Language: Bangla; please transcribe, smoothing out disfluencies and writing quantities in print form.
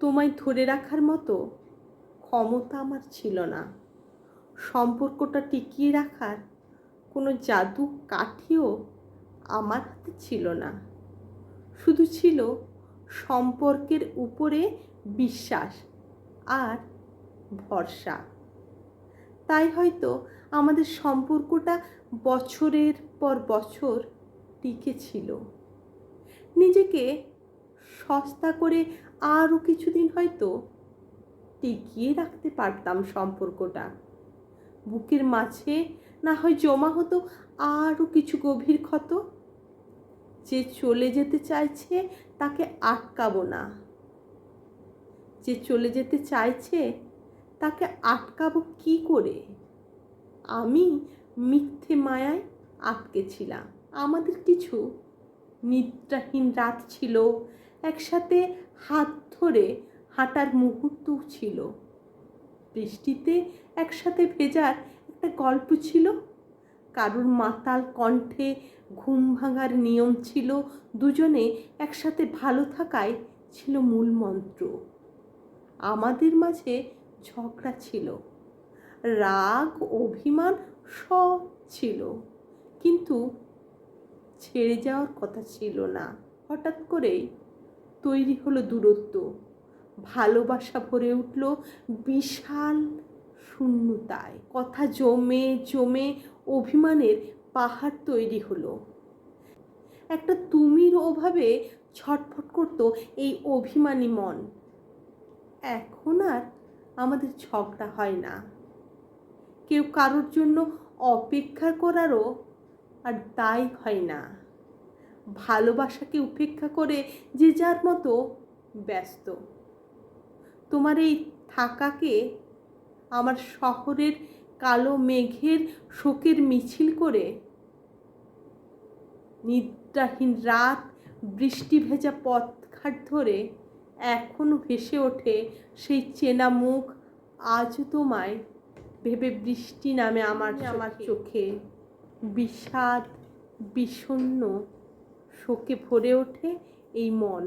তোমায় ধরে রাখার মতো ক্ষমতা আমার ছিল না। সম্পর্কটা টিকিয়ে রাখার কোনো জাদু কাঠিও আমার হাতে ছিল না। শুধু ছিল সম্পর্কের উপরে বিশ্বাস আর ভরসা। তাই হয়তো আমাদের সম্পর্কটা বছরের পর বছর টিকে ছিল। নিজেকে সস্তা করে আরও কিছুদিন হয়তো টিকিয়ে রাখতে পারতাম সম্পর্কটা। বুকের মাঝে না হয় জমা হতো আরও কিছু গভীর ক্ষত। যে চলে যেতে চাইছে তাকে আটকাবো না, যে চলে যেতে চাইছে তাকে আটকাবো কি করে? আমি মিথ্যে মায়ায় আটকে ছিলাম। আমাদের কিছু নিদ্রাহীন রাত ছিল, একসাথে হাত ধরে হাঁটার মুহূর্তও ছিল, বৃষ্টিতে একসাথে ভেজার একটা গল্প ছিল। কারুর মাতাল কণ্ঠে ঘুম ভাঙার নিয়ম ছিল, দুজনে একসাথে ভালো থাকাই ছিল মূল মন্ত্র। আমাদের মাঝে ঝগড়া ছিল, রাগ অভিমান সব ছিল, কিন্তু ছেড়ে যাওয়ার কথা ছিল না। হঠাৎ করেই তৈরি হলো দূরত্ব, ভালোবাসা ভরে উঠল বিশাল শূন্যতায়। কথা জমে জমে অভিমানের পাহাড় তৈরি হলো। একটা তুমির অভাবে ছটফট করতো এই অভিমানী মন। এখন আর আমাদের ঝগড়া হয় না, কেউ কারোর জন্য অপেক্ষা করারও আর দায় হয় না। ভালোবাসাকে উপেক্ষা করে যে যার মতো ব্যস্ত। তোমার এই থাকাকে আমার শহরের কালো মেঘের শোকের মিছিল করে, নিদ্রাহীন রাত বৃষ্টি ভেজা পথঘাট ধরে এখনো ভেসে ওঠে সেই চেনা মুখ। আজও তোমায় ভেবে বৃষ্টি নামে আমার চোখে। বিষাদ বিষণ্ণ শোকে ভরে ওঠে এই মন।